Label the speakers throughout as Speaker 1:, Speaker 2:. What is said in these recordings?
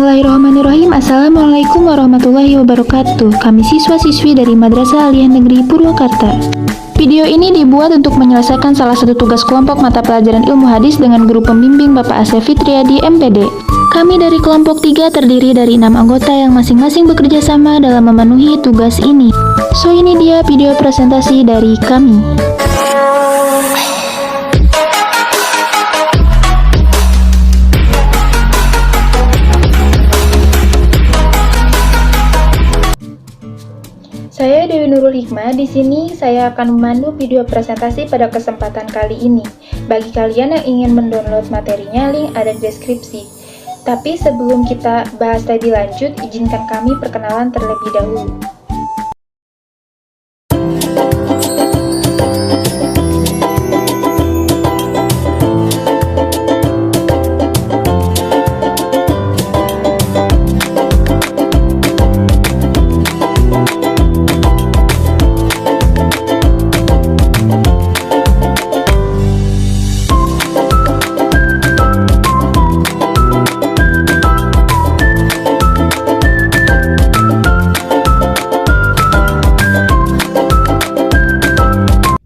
Speaker 1: Bismillahirrahmanirrahim. Assalamualaikum warahmatullahi wabarakatuh. Kami siswa-siswi dari Madrasah Aliyah Negeri Purwakarta. Video ini dibuat untuk menyelesaikan salah satu tugas kelompok mata pelajaran ilmu hadis dengan guru pembimbing Bapak Asef Fitriadi MPD. Kami dari kelompok 3 terdiri dari 6 anggota yang masing-masing bekerja sama dalam memenuhi tugas ini. So, ini dia video presentasi dari kami. Saya Dewi Nurul Hikmah. Di sini saya akan memandu video presentasi pada kesempatan kali ini. Bagi kalian yang ingin mendownload materinya, link ada di deskripsi. Tapi sebelum kita bahas lebih lanjut, izinkan kami perkenalan terlebih dahulu.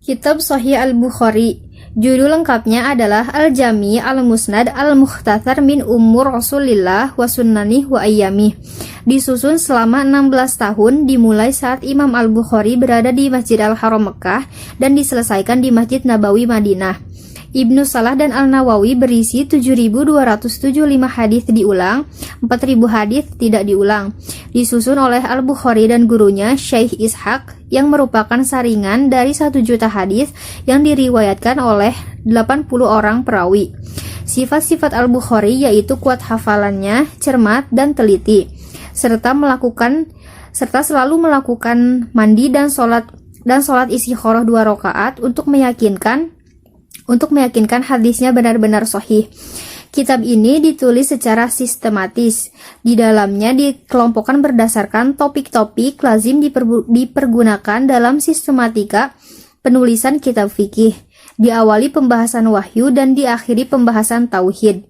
Speaker 2: Kitab Sahih Al-Bukhari. Judul lengkapnya adalah Al-Jami' Al-Musnad Al-Mukhtasar min Umur Rasulillah wa Sunnanih wa Ayyamih. Disusun selama 16 tahun dimulai saat Imam Al-Bukhari berada di Masjid Al-Haram Mekah dan diselesaikan di Masjid Nabawi Madinah. Ibnu Salah dan Al-Nawawi berisi 7.275 hadis diulang, 4.000 hadis tidak diulang. Disusun oleh Al-Bukhari dan gurunya Syekh Ishaq yang merupakan saringan dari 1 juta hadis yang diriwayatkan oleh 80 orang perawi. Sifat-sifat Al-Bukhari yaitu kuat hafalannya, cermat dan teliti, serta selalu melakukan mandi dan sholat istikharah 2 rakaat untuk meyakinkan hadisnya benar-benar sahih. Kitab ini ditulis secara sistematis. Di dalamnya dikelompokkan berdasarkan topik-topik lazim dipergunakan dalam sistematika penulisan kitab fikih. Diawali pembahasan wahyu dan diakhiri pembahasan tauhid.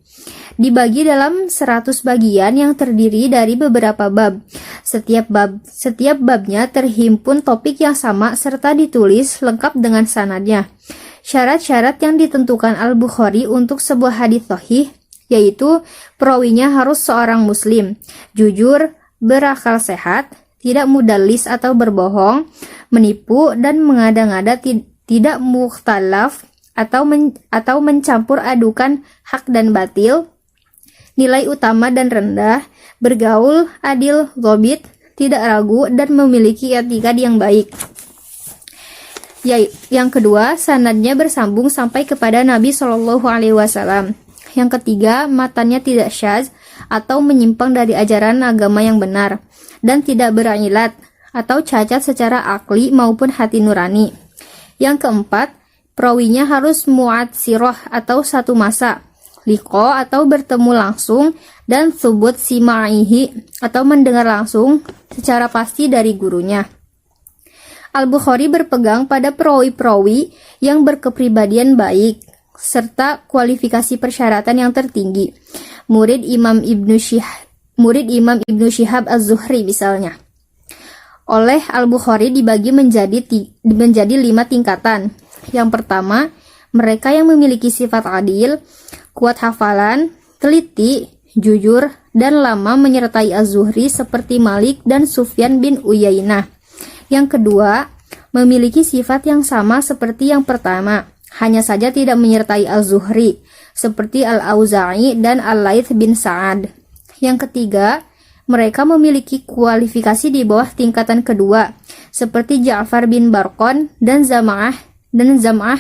Speaker 2: Dibagi dalam 100 bagian yang terdiri dari beberapa bab. Setiap babnya terhimpun topik yang sama serta ditulis lengkap dengan sanadnya. Syarat-syarat yang ditentukan Al-Bukhari untuk sebuah hadis sahih yaitu perawinya harus seorang muslim, jujur, berakal sehat, tidak mudallis atau berbohong, menipu dan mengada-ngada, tidak mukhtalaf atau mencampur adukan hak dan batil, nilai utama dan rendah, bergaul, adil, dhabit, tidak ragu dan memiliki etika yang baik. Yang kedua, sanadnya bersambung sampai kepada Nabi Shallallahu Alaihi Wasallam. Yang ketiga, matanya tidak syadz atau menyimpang dari ajaran agama yang benar dan tidak berilat atau cacat secara akli maupun hati nurani. Yang keempat, perawinya harus mu'atsirah atau satu masa, liqo atau bertemu langsung, dan thubut sima'ihi atau mendengar langsung secara pasti dari gurunya. Al-Bukhari berpegang pada perawi-perawi yang berkepribadian baik, serta kualifikasi persyaratan yang tertinggi. Murid Imam Ibnu Shihab Az-Zuhri misalnya. Oleh Al-Bukhari dibagi menjadi 5 tingkatan. Yang pertama, mereka yang memiliki sifat adil, kuat hafalan, teliti, jujur, dan lama menyertai Az-Zuhri seperti Malik dan Sufyan bin Uyainah. Yang kedua, memiliki sifat yang sama seperti yang pertama, hanya saja tidak menyertai Az-Zuhri, seperti Al-Auza'i dan Al-Laits bin Sa'ad. Yang ketiga, mereka memiliki kualifikasi di bawah tingkatan kedua, seperti Ja'far bin Barqon dan Zam'ah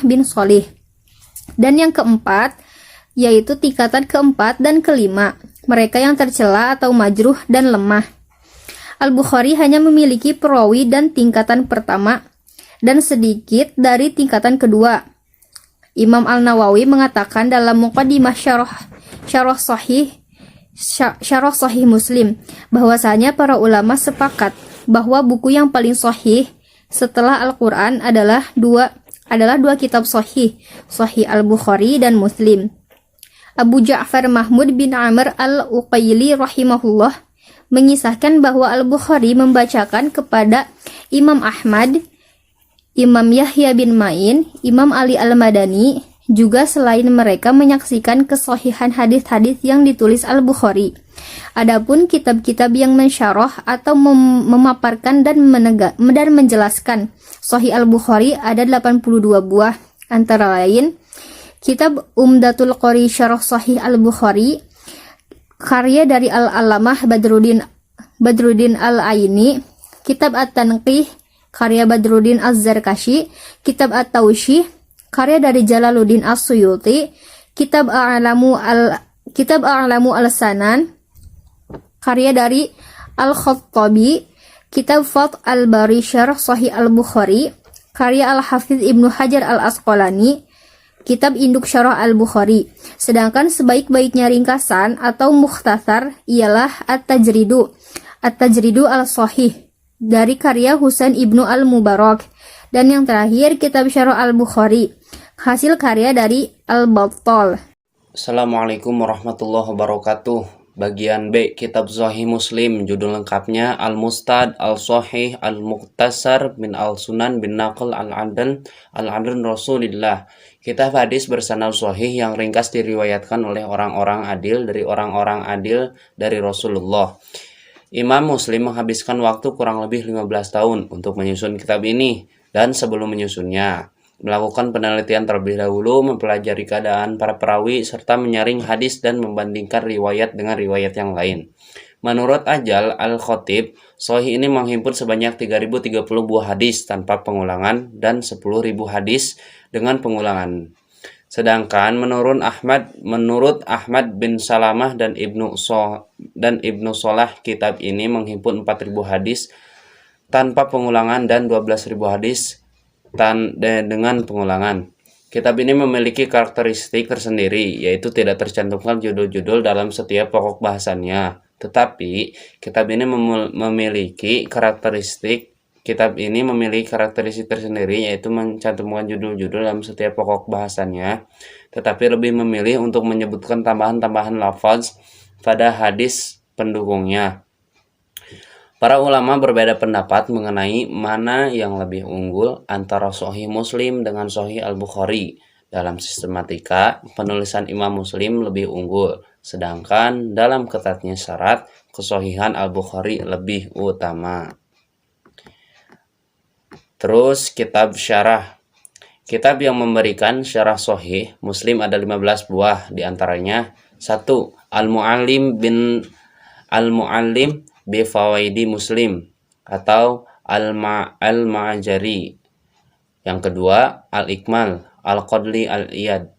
Speaker 2: bin Sholih. Dan yang keempat, yaitu tingkatan keempat dan kelima, mereka yang tercela atau majruh dan lemah. Al-Bukhari hanya memiliki perawi dan tingkatan pertama dan sedikit dari tingkatan kedua. Imam Al-Nawawi mengatakan dalam Muqaddimah Syarah Sahih Muslim bahwasanya para ulama sepakat bahwa buku yang paling sahih setelah Al-Quran adalah dua kitab sahih, Sahih Al-Bukhari dan Muslim. Abu Ja'far Mahmud bin Amr al-Uqayli rahimahullah mengisahkan bahwa Al-Bukhari membacakan kepada Imam Ahmad, Imam Yahya bin Ma'in, Imam Ali al-Madani, juga selain mereka menyaksikan kesohihan hadis-hadis yang ditulis Al-Bukhari. Adapun kitab-kitab yang mensyarah atau memaparkan dan menjelaskan Sahih Al-Bukhari ada 82 buah, antara lain Kitab Umdatul Qari Syarah Sahih Al-Bukhari karya dari Al-Allamah Badruddin Al-Aini, Kitab At-Tanqih karya Badruddin Az-Zarkashi, Kitab At-Tawshih karya dari Jalaluddin As-Suyuti, Kitab A'lamu Al-Sanan karya dari Al-Khattabi, Kitab Fath Al-Bari Syarah Sahih Al-Bukhari karya Al-Hafiz Ibnu Hajar Al-Asqalani, Kitab Induk Syarah Al-Bukhari. Sedangkan sebaik-baiknya ringkasan atau mukhtasar ialah At-Tajridu Al-Sahih dari karya Husain Ibnu Al-Mubarak. Dan yang terakhir Kitab Syarah Al-Bukhari, hasil karya dari Al-Battal.
Speaker 3: Assalamualaikum warahmatullahi wabarakatuh. Bagian B, Kitab Sahih Muslim, judul lengkapnya Al-Mustad, Al-Sahih, Al-Muqtasar, bin Al-Sunan, bin Naql, Al-Adl Rasulillah. Kitab hadis bersanad sahih yang ringkas diriwayatkan oleh orang-orang adil dari Rasulullah. Imam Muslim menghabiskan waktu kurang lebih 15 tahun untuk menyusun kitab ini, dan sebelum menyusunnya melakukan penelitian terlebih dahulu, mempelajari keadaan para perawi, serta menyaring hadis dan membandingkan riwayat dengan riwayat yang lain. Menurut Ajal Al-Khatib, Sahih ini menghimpun sebanyak 3030 buah hadis tanpa pengulangan dan 10.000 hadis dengan pengulangan. Sedangkan menurut Ahmad bin Salamah dan Ibnu Solah, kitab ini menghimpun 4.000 hadis tanpa pengulangan dan 12.000 hadis dengan pengulangan. Kitab ini memiliki karakteristik tersendiri, yaitu tidak tercantumkan judul-judul dalam setiap pokok bahasannya. Tetapi kitab ini memiliki karakteristik tersendiri, yaitu mencantumkan judul-judul dalam setiap pokok bahasannya, tetapi lebih memilih untuk menyebutkan tambahan-tambahan lafaz pada hadis pendukungnya. Para ulama berbeda pendapat mengenai mana yang lebih unggul antara Sahih Muslim dengan Sahih Al-Bukhari. Dalam sistematika, penulisan Imam Muslim lebih unggul, sedangkan dalam ketatnya syarat, kesahihan Al-Bukhari lebih utama. Terus kitab syarah. Kitab yang memberikan syarah Sahih Muslim ada 15 buah, diantaranya 1. Al-Mu'allim Bifawaidi Muslim atau Al-Ma'ajari. Yang kedua, Al-Ikmal Al-Qadli Al-Iyad.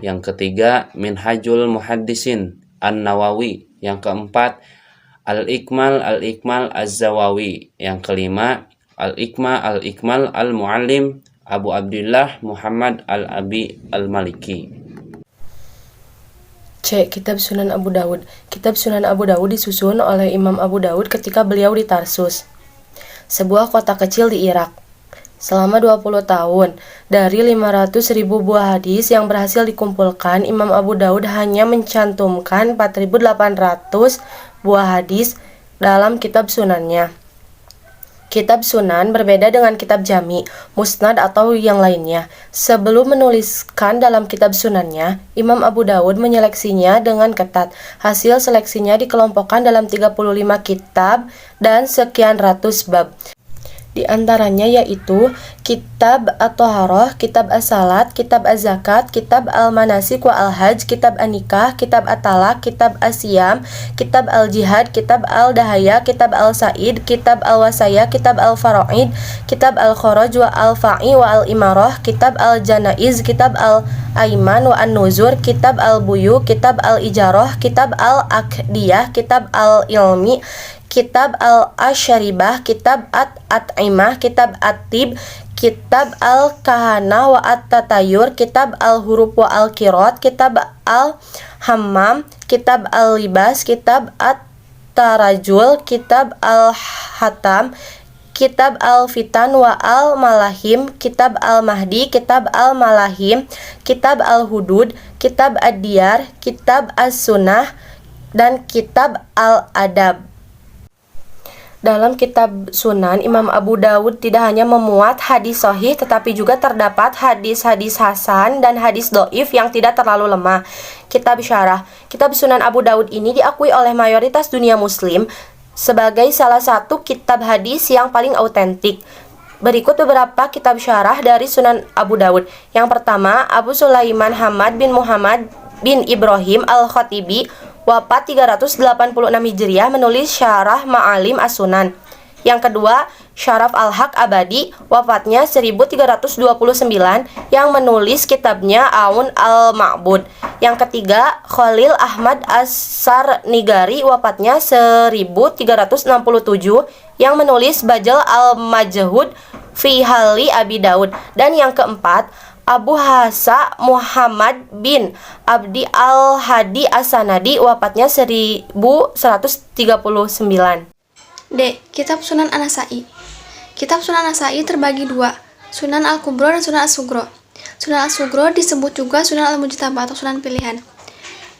Speaker 3: Yang ketiga, Minhajul Muhaddisin An-Nawawi. Yang keempat, Al-Ikmal Az-Zawawi. Yang kelima, Al-Ikmal Al-Mu'allim Abu Abdullah Muhammad Al-Abi Al-Maliki.
Speaker 4: C. Kitab Sunan Abu Dawud. Kitab Sunan Abu Dawud disusun oleh Imam Abu Dawud ketika beliau di Tarsus, sebuah kota kecil di Irak. Selama 20 tahun, dari 500.000 buah hadis yang berhasil dikumpulkan, Imam Abu Dawud hanya mencantumkan 4.800 buah hadis dalam kitab sunannya. Kitab Sunan berbeda dengan kitab Jami, Musnad atau yang lainnya. Sebelum menuliskan dalam kitab Sunannya, Imam Abu Dawud menyeleksinya dengan ketat. Hasil seleksinya dikelompokkan dalam 35 kitab dan sekian ratus bab. Di antaranya yaitu Kitab At-Thaharah, Kitab As-Salat, Kitab Az-Zakat, Kitab Al-Manasik wa Al-Hajj, Kitab An-Nikah, Kitab At-Talaq, Kitab As-Siyam, Kitab Al-Jihad, Kitab Al-Dahaya, Kitab Al-Sa'id, Kitab Al-Wasaya, Kitab Al-Fara'id, Kitab Al-Kharaj wa Al-Fa'i wa Al-Imarah, Kitab Al-Janaiz, Kitab Al-Aiman wa An-Nuzur, Kitab Al-Buyu, Kitab Al-Ijarah, Kitab Al-Aqdiyah, Kitab Al-Ilmi, Kitab Al-Asharibah, Kitab At-At'imah, Kitab At-Tib, Kitab Al-Kahana wa At-Tatayur, Kitab Al-Huruf wa Al-Qirat, Kitab Al-Hammam, Kitab Al-Libas, Kitab At-Tarajul, Kitab Al-Hatam, Kitab Al-Fitan wa Al-Malahim, Kitab Al-Mahdi, Kitab Al-Malahim, Kitab Al-Hudud, Kitab Ad-Diyar, Kitab As-Sunnah, dan Kitab Al-Adab. Dalam kitab Sunan, Imam Abu Dawud tidak hanya memuat hadis sahih, tetapi juga terdapat hadis-hadis hasan dan hadis do'if yang tidak terlalu lemah. Kitab Syarah, Kitab Sunan Abu Dawud ini diakui oleh mayoritas dunia muslim sebagai salah satu kitab hadis yang paling autentik. Berikut beberapa kitab syarah dari Sunan Abu Dawud. Yang pertama, Abu Sulaiman Hamad bin Muhammad bin Ibrahim Al-Khatibi, wafat 386 Hijriah, menulis Syarah Ma'alim As-Sunan. Yang kedua, Syaraf Al-Haq Abadi, wafatnya 1329, yang menulis kitabnya Aun Al-Ma'bud. Yang ketiga, Khalil Ahmad As-Sarnigari, wafatnya 1367, yang menulis Bajal Al-Majhud fi Hali Abi Daud. Dan yang keempat, Abu Hasa Muhammad bin Abdi Al-Hadi As-Sanadi, wafatnya 1139.
Speaker 5: D. Kitab Sunan An-Nasai. Kitab Sunan An-Nasai terbagi dua, Sunan Al-Kubro dan Sunan As-Sugro. Sunan As-Sugro disebut juga Sunan Al-Mujtaba atau Sunan Pilihan.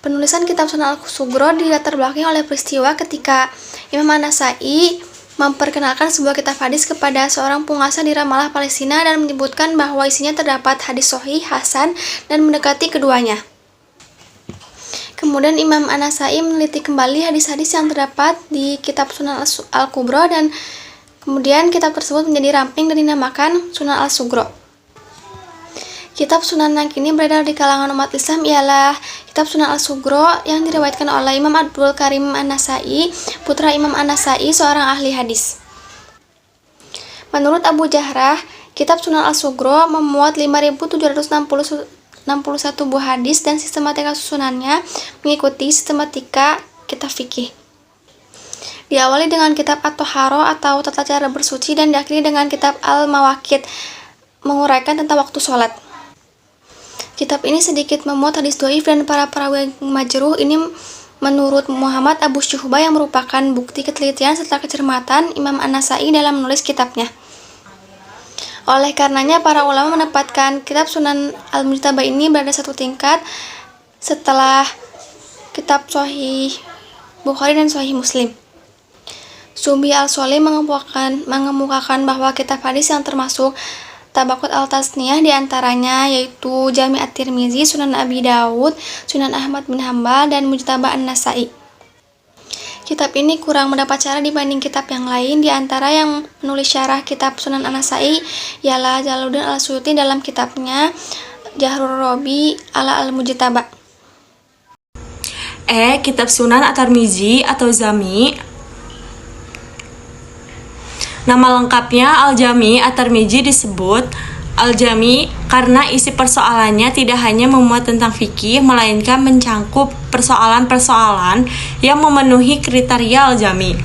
Speaker 5: Penulisan kitab Sunan Al-Sugro dilatar belakangi oleh peristiwa ketika Imam An-Nasai memperkenalkan sebuah kitab hadis kepada seorang penguasa di Ramallah, Palestina, dan menyebutkan bahwa isinya terdapat hadis sahih, hasan, dan mendekati keduanya. Kemudian Imam An-Nasai meneliti kembali hadis-hadis yang terdapat di kitab Sunan Al-Kubro, dan kemudian kitab tersebut menjadi ramping dan dinamakan Sunan Al-Sugro. Kitab Sunan yang kini beredar di kalangan umat Islam ialah Kitab Sunan Al-Sugro yang diriwayatkan oleh Imam Abdul Karim An-Nasai, putra Imam An-Nasai, seorang ahli hadis. Menurut Abu Jahrah, Kitab Sunan Al-Sugro memuat 5.761 buah hadis, dan sistematika susunannya mengikuti sistematika kitab fikih. Diawali dengan kitab At-Toharo atau tata cara bersuci, dan diakhiri dengan kitab Al-Mawaqit, menguraikan tentang waktu sholat. Kitab ini sedikit memuat hadis doif dan para perawi majruh. Ini menurut Muhammad Abu Syuhbah, yang merupakan bukti ketelitian serta kecermatan Imam An-Nasai dalam menulis kitabnya. Oleh karenanya, para ulama menempatkan kitab Sunan Al-Mujtaba ini berada satu tingkat setelah kitab Sahih Bukhari dan Sahih Muslim. Subi Al-Solih mengemukakan bahwa kitab hadis yang termasuk Tabaqat Al-Tasniyah diantaranya yaitu Jami' At-Tirmizi, Sunan Abi Dawud, Sunan Ahmad bin Hambal, dan Mujtaba An-Nasai. Kitab ini kurang mendapat syarah dibanding kitab yang lain. Di antara yang menulis syarah kitab Sunan An-Nasai ialah Jalaluddin Al-Suyuti dalam kitabnya Jahrur Robi ala Al-Mujtaba.
Speaker 6: Kitab Sunan At-Tirmizi atau Jami'. Nama lengkapnya Al-Jami' At-Tirmizi disebut Al-Jami' karena isi persoalannya tidak hanya memuat tentang fikih, melainkan mencangkup persoalan-persoalan yang memenuhi kriteria Al-Jami'.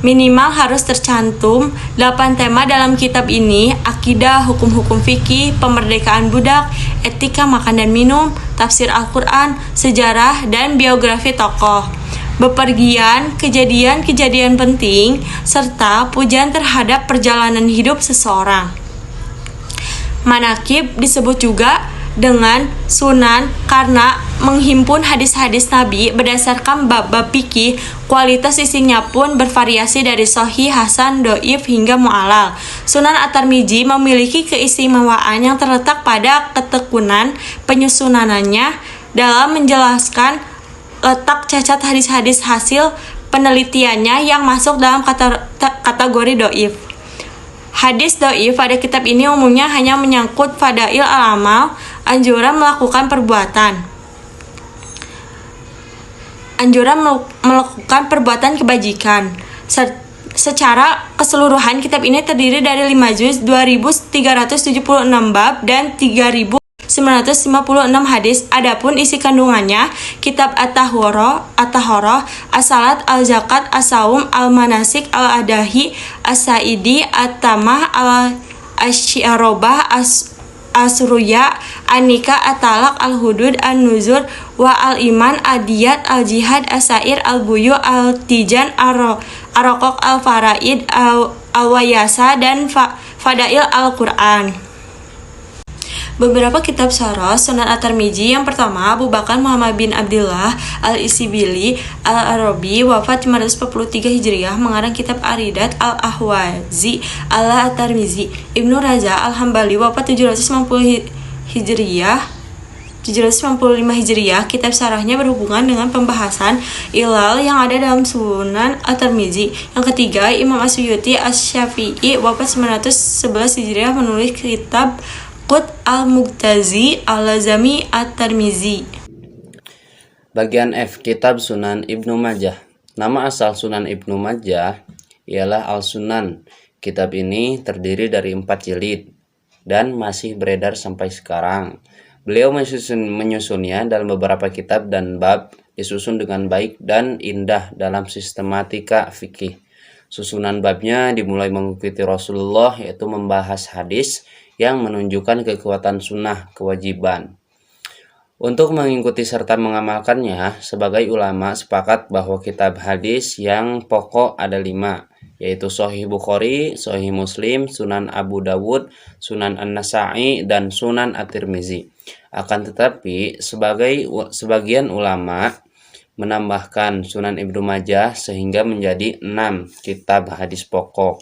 Speaker 6: Minimal harus tercantum 8 tema dalam kitab ini: akidah, hukum-hukum fikih, pemerdekaan budak, etika makan dan minum, tafsir Al-Quran, sejarah, dan biografi tokoh, bepergian, kejadian-kejadian penting, serta pujian terhadap perjalanan hidup seseorang. Manakib disebut juga dengan sunan karena menghimpun hadis-hadis Nabi berdasarkan bab-bab fikih. Kualitas isinya pun bervariasi dari sahih, hasan, doif, hingga mu'alal. Sunan At-Tirmizi memiliki keistimewaan yang terletak pada ketekunan penyusunannya dalam menjelaskan letak cacat hadis-hadis hasil penelitiannya yang masuk dalam kategori doif. Hadis doif pada kitab ini umumnya hanya menyangkut fadail al-amal, anjuran melakukan perbuatan kebajikan. Secara keseluruhan kitab ini terdiri dari 5 juz, 2376 bab, dan 3956 hadis. Adapun isi kandungannya, kitab At-Tahoro, As-Salat, Al-Zakat, As-Saum, Al-Manasik, Al-Adahi, As-Saidi, At-Tamah, Al-Asyarobah, As-Ruya, An-Nikah, At-Talak, Al-Hudud, An-Nuzur, wa Al-Iman, Ad-Diyat, Al-Jihad, As-Sair, Al-Buyu, Al-Tijan, Ar-Raqaq, Al-Faraid, Al-Wayasa, dan Fadail Al-Quran. Beberapa kitab syarah Sunan At-Tirmidzi. Yang pertama, Abu Bakar Muhammad bin Abdullah Al-Isibili Al-Arabi, wafat 543 Hijriah, mengarang kitab Aridat Al-Ahwazi Al-Tirmidzi. Ibnu Raja Al-Hambali, wafat 795 Hijriah. Kitab syarahnya berhubungan dengan pembahasan ilal yang ada dalam Sunan At-Tirmidzi. Yang ketiga, Imam Asyuyuti Asy-Syafi'i, wafat 911 Hijriah, menulis kitab Qut Al-Muqtazi Al-Jami At-Tirmidzi.
Speaker 3: Bagian F, Kitab Sunan Ibnu Majah. Nama asal Sunan Ibnu Majah ialah Al-Sunan. Kitab ini terdiri dari 4 jilid dan masih beredar sampai sekarang. Beliau menyusunnya dalam beberapa kitab dan bab, disusun dengan baik dan indah dalam sistematika fikih. Susunan babnya dimulai mengikuti Rasulullah, yaitu membahas hadis yang menunjukkan kekuatan sunnah kewajiban. Untuk mengikuti serta mengamalkannya, sebagai ulama sepakat bahwa kitab hadis yang pokok ada 5, yaitu Sahih Bukhari, Sahih Muslim, Sunan Abu Dawud, Sunan An-Nasa'i, dan Sunan At-Tirmidzi. Akan tetapi, sebagian ulama menambahkan Sunan Ibnu Majah sehingga menjadi 6 kitab hadis pokok.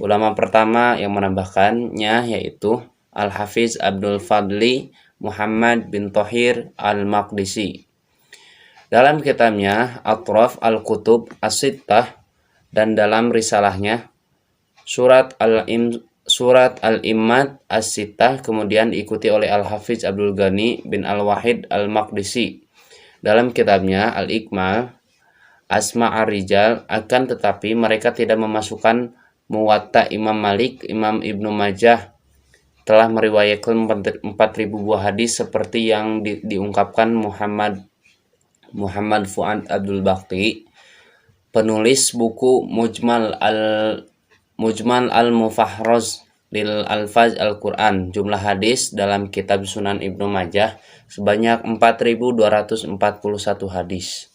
Speaker 3: Ulama pertama yang menambahkannya yaitu Al-Hafiz Abdul Fadli Muhammad bin Thohir Al-Maqdisi. Dalam kitabnya Atraf Al-Kutub As-Sittah dan dalam risalahnya Surat Al-Immat As-Sittah, kemudian diikuti oleh Al-Hafiz Abdul Ghani bin Al-Wahid Al-Maqdisi dalam kitabnya Al-Ikmal Asma' Ar-Rijal. Akan tetapi mereka tidak memasukkan Muwatta Imam Malik. Imam Ibnu Majah telah meriwayatkan 4.000 buah hadis seperti yang diungkapkan Muhammad Fuad Abdul Baqi, penulis buku Mujmal Al-Mufahraz lil Alfaz Al-Quran. Jumlah hadis dalam kitab Sunan Ibnu Majah sebanyak 4.241 hadis.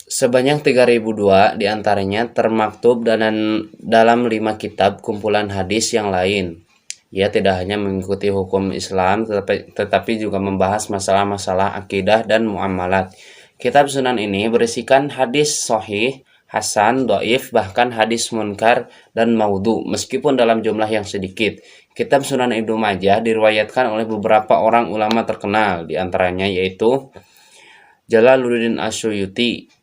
Speaker 3: Sebanyak 3.002 diantaranya termaktub dalam 5 kitab kumpulan hadis yang lain. Ia tidak hanya mengikuti hukum Islam, tetapi juga membahas masalah-masalah akidah dan muamalat. Kitab Sunan ini berisikan hadis sahih, hasan, dhaif, bahkan hadis munkar dan maudhu, meskipun dalam jumlah yang sedikit. Kitab Sunan Ibnu Majah diriwayatkan oleh beberapa orang ulama terkenal, diantaranya yaitu Jalaluddin Asyuyuti.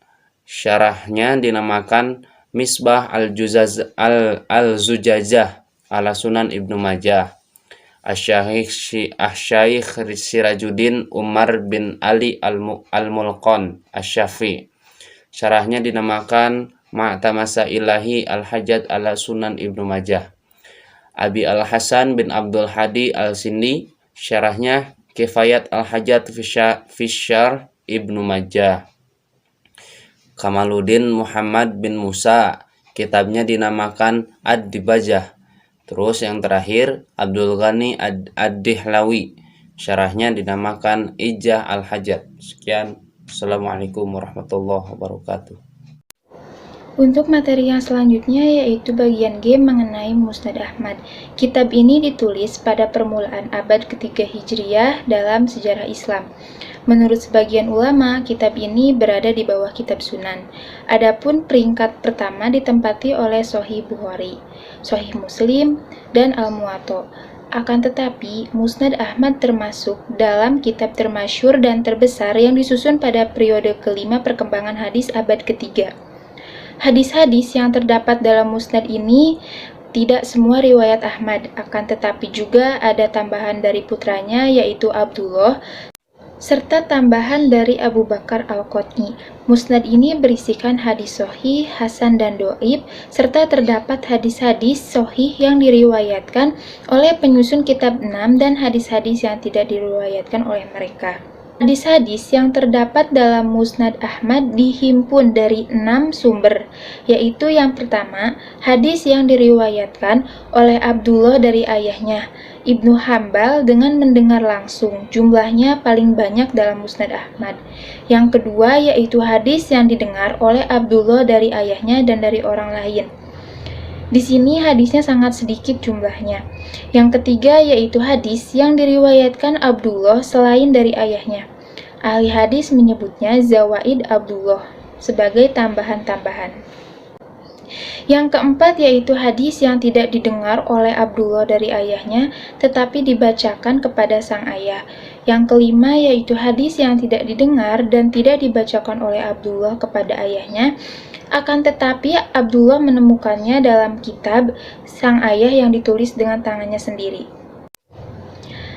Speaker 3: Syarahnya dinamakan Misbah Al-Zujajah ala Sunan Ibnu Majah. Asy-Syaikh Sirajuddin Umar bin Ali Al-Mulqan Asy-Syafi. Syarahnya dinamakan Ma'tamasa Ilahi Al-Hajjat ala Sunan Ibnu Majah. Abi Al-Hasan bin Abdul Hadi Al-Sindi. Syarahnya Kifayat Al-Hajjat Fisyar Ibnu Majah. Kamaluddin Muhammad bin Musa, kitabnya dinamakan Ad-Dibajah. Terus yang terakhir Abdul Ghani Ad-Dihlawi, syarahnya dinamakan Ijah Al-Hajjat. Sekian, Assalamualaikum warahmatullahi wabarakatuh.
Speaker 1: Untuk materi yang selanjutnya yaitu bagian G mengenai Musnad Ahmad. Kitab ini ditulis pada permulaan abad ketiga Hijriah dalam sejarah Islam. Menurut sebagian ulama, kitab ini berada di bawah kitab Sunan. Adapun peringkat pertama ditempati oleh Sahih Bukhari, Sahih Muslim, dan Al-Muwatta. Akan tetapi, Musnad Ahmad termasuk dalam kitab termasyhur dan terbesar yang disusun pada periode kelima perkembangan hadis abad ketiga. Hadis-hadis yang terdapat dalam Musnad ini tidak semua riwayat Ahmad, akan tetapi juga ada tambahan dari putranya yaitu Abdullah, serta tambahan dari Abu Bakar Al-Qotni. Musnad ini berisikan hadis sahih, hasan, dan dhaif, serta terdapat hadis-hadis sahih yang diriwayatkan oleh penyusun kitab 6 dan hadis-hadis yang tidak diriwayatkan oleh mereka. Hadis-hadis yang terdapat dalam Musnad Ahmad dihimpun dari 6 sumber, yaitu yang pertama, hadis yang diriwayatkan oleh Abdullah dari ayahnya, Ibnu Hambal dengan mendengar langsung, jumlahnya paling banyak dalam Musnad Ahmad. Yang kedua yaitu hadis yang didengar oleh Abdullah dari ayahnya dan dari orang lain. Di sini hadisnya sangat sedikit jumlahnya. Yang ketiga yaitu hadis yang diriwayatkan Abdullah selain dari ayahnya. Ahli hadis menyebutnya zawaid Abdullah sebagai tambahan-tambahan. Yang keempat yaitu hadis yang tidak didengar oleh Abdullah dari ayahnya tetapi dibacakan kepada sang ayah. Yang kelima yaitu hadis yang tidak didengar dan tidak dibacakan oleh Abdullah kepada ayahnya, akan tetapi Abdullah menemukannya dalam kitab sang ayah yang ditulis dengan tangannya sendiri.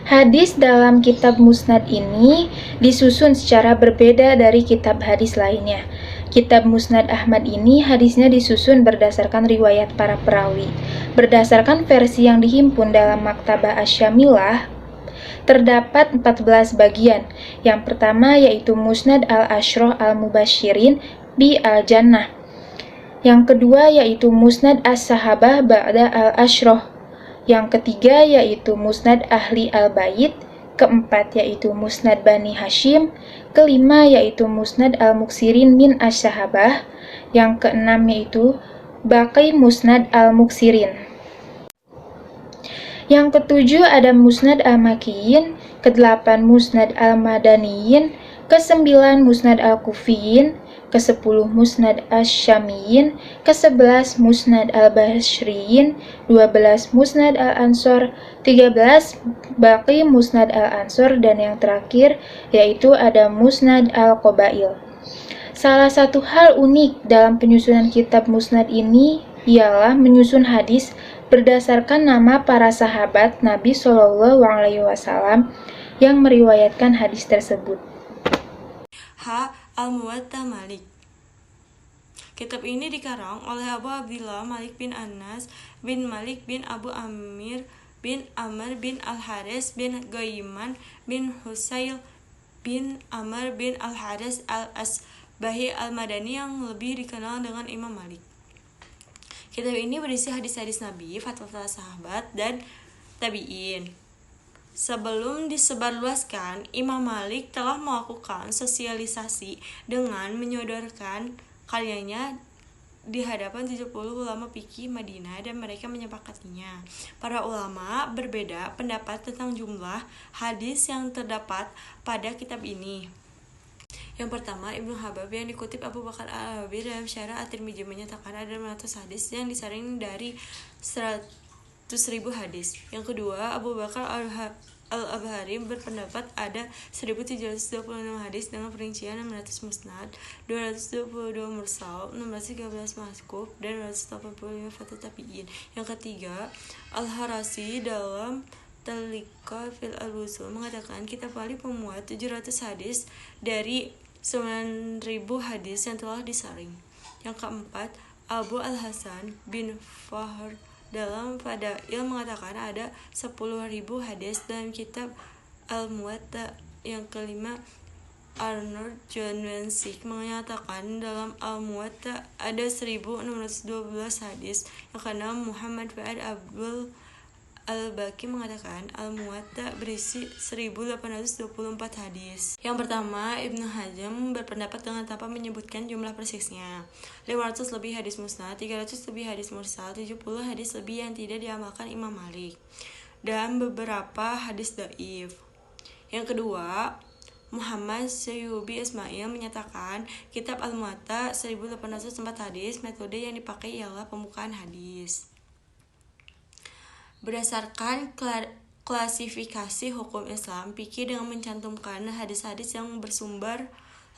Speaker 1: Hadis dalam kitab Musnad ini disusun secara berbeda dari kitab hadis lainnya. Kitab Musnad Ahmad ini hadisnya disusun berdasarkan riwayat para perawi. Berdasarkan versi yang dihimpun dalam Maktabah Asy-Syamilah, terdapat 14 bagian. Yang pertama yaitu Musnad al-Ashrah al-Mubasysyirin bi al-Jannah. Yang kedua yaitu Musnad as-Sahabah ba'da al-Ashrah. Yang ketiga yaitu Musnad Ahli al-Bait. Keempat yaitu Musnad Bani Hashim. Kelima yaitu Musnad al-Muksirin min as-Sahabah. Yang keenam yaitu Baqi Musnad al-Muksirin. Yang ketujuh ada Musnad al-Makkiyin. Kedelapan Musnad al-Madaniyin. Kesembilan Musnad al-Kufiyin. Ke-10 Musnad Asy-Syamiyin, ke-11 Musnad al-Basriyin, 12 Musnad al-Ansor, 13 Baqi Musnad al-Ansor, dan yang terakhir yaitu ada Musnad al-Qabail. Salah satu hal unik dalam penyusunan kitab Musnad ini ialah menyusun hadis berdasarkan nama para sahabat Nabi Shallallahu Alaihi Wasallam yang meriwayatkan hadis tersebut.
Speaker 6: Al-Muwatta Malik. Kitab ini dikarang oleh Abu Abdillah Malik bin Anas bin Malik bin Abu Amir bin Amr bin Al-Haris bin Ghaiman bin Husayl bin Amr bin Al-Haris Al-Asbahi Al-Madani yang lebih dikenal dengan Imam Malik. Kitab ini berisi hadis-hadis Nabi, fatwa-fatwa sahabat, dan tabi'in. Sebelum disebarluaskan, Imam Malik telah melakukan sosialisasi dengan menyodorkan karyanya di hadapan 70 ulama fikih Madinah dan mereka menyepakatinya. Para ulama berbeda pendapat tentang jumlah hadis yang terdapat pada kitab ini. Yang pertama, Ibnu Habab yang dikutip Abu Bakar Al-Arabi dalam Syarah At-Tirmidzi menyatakan ada 500 hadis yang disaring dari 100.000 hadis. Yang kedua, Abu Bakar Al-Abhari berpendapat ada 1726 hadis dengan perincian 600 musnad, 222 mursal, 613 maskuf, dan 285 fatwa tabi'in. Yang ketiga, Al-Harasi dalam Talika fil al-Usul mengatakan kitab Malik memuat 700 hadis dari 9.000 hadis yang telah disaring. Yang keempat, Abu Al-Hasan bin Fahr dalam Fadail mengatakan ada 10.000 hadis dalam kitab Al-Muwatta. Yang kelima, Arnold John Wensik menyatakan dalam Al-Muwatta ada 1.612 hadis. Yang keenam, Muhammad Fuad Abdul Al-Baqi mengatakan Al-Muwatta berisi 1.824 hadis. Yang pertama, Ibnu Hazm berpendapat dengan tanpa menyebutkan jumlah persisnya. 500 lebih hadis musnad, 300 lebih hadis mursal, 70 hadis lebih yang tidak diamalkan Imam Malik, dan beberapa hadis dhaif. Yang kedua, Muhammad Syuubi Ismail menyatakan kitab Al-Muwatta 1.804 hadis. Metode yang dipakai ialah pembukaan hadis berdasarkan klasifikasi hukum Islam fikih dengan mencantumkan hadis-hadis yang bersumber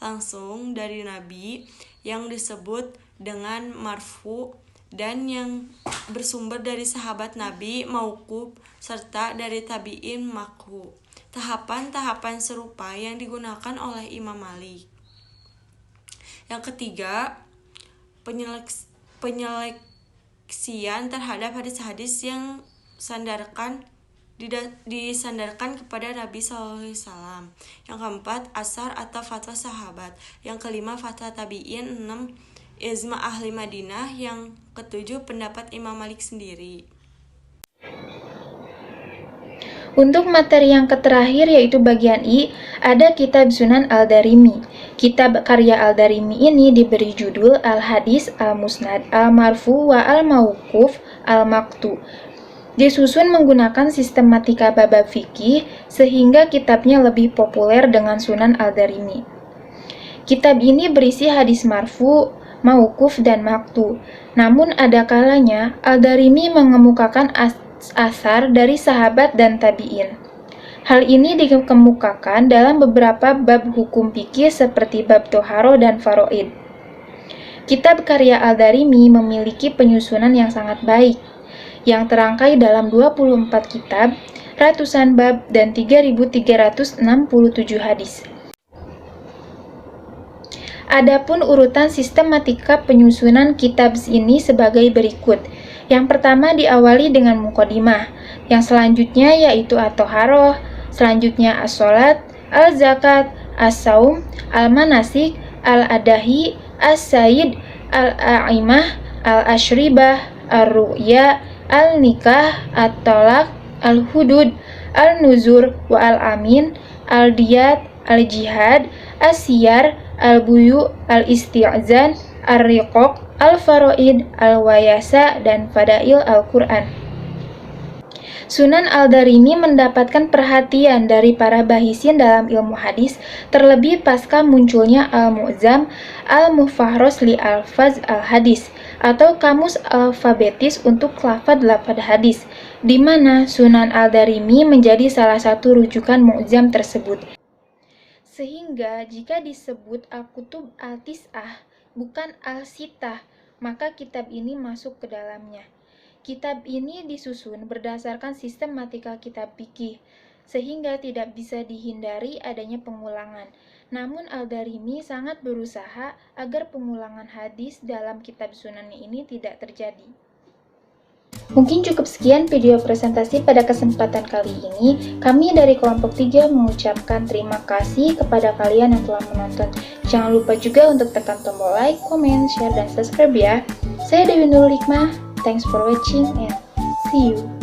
Speaker 6: langsung dari Nabi yang disebut dengan marfu dan yang bersumber dari sahabat Nabi mauquf serta dari tabi'in maqfu. Tahapan-tahapan serupa yang digunakan oleh Imam Malik. Yang ketiga, penyeleksian terhadap hadis-hadis yang disandarkan kepada Nabi SAW. Yang keempat, asar atau fatwa sahabat. Yang kelima, fatwa tabi'in. 6, ijma ahli Madinah. Yang ketujuh, pendapat Imam Malik sendiri.
Speaker 1: Untuk materi yang terakhir yaitu bagian I, ada kitab Sunan Al-Darimi. Kitab karya Al-Darimi ini diberi judul Al-Hadis, Al-Musnad, Al-Marfu, wa Al-Mauquf, Al-Maktu. Disusun menggunakan sistematika bab-bab fikih sehingga kitabnya lebih populer dengan Sunan Al-Darimi. Kitab ini berisi hadis marfu, mauquf, dan maktu. Namun ada kalanya Al-Darimi mengemukakan asar dari sahabat dan tabi'in. Hal ini dikemukakan dalam beberapa bab hukum fikih seperti bab toharo dan faraid. Kitab karya Al-Darimi memiliki penyusunan yang sangat baik, yang terangkai dalam 24 kitab, ratusan bab, dan 3.367 hadis. Adapun urutan sistematika penyusunan kitab ini sebagai berikut. Yang pertama diawali dengan muqaddimah, yang selanjutnya yaitu at-thaharah, selanjutnya as-salat, al-zakat, as-saum, al-manasik, al-adahi, as-said, al-a'imah, al-ashribah, ar-ru'ya, al-nikah, at-talaq, al-hudud, al-nuzur, wa al-amin, al-diyat, al-jihad, as-siyar, al-buyu, al-isti'zan, al-riqaq, al-faraid, al-wayasa, dan fadail Al-Quran. Sunan Al-Darimi mendapatkan perhatian dari para bahisin dalam ilmu hadis, terlebih pasca munculnya Al-Mu'zam Al-Mufahros li Alfaz Al-Hadis, atau kamus alfabetis untuk lafaz-lafaz hadis, di mana Sunan Al-Darimi menjadi salah satu rujukan Mu'zam tersebut. Sehingga jika disebut Al-Kutub Al-Tis'ah, bukan Al-Sitah, maka kitab ini masuk ke dalamnya. Kitab ini disusun berdasarkan sistematika kitab fikih, sehingga tidak bisa dihindari adanya pengulangan. Namun Al-Darimi sangat berusaha agar pengulangan hadis dalam kitab sunannya ini tidak terjadi. Mungkin cukup sekian video presentasi pada kesempatan kali ini. Kami dari kelompok 3 mengucapkan terima kasih kepada kalian yang telah menonton. Jangan lupa juga untuk tekan tombol like, comment, share, dan subscribe ya. Saya Dewi Nurul Hikmah. Thanks for watching and see you.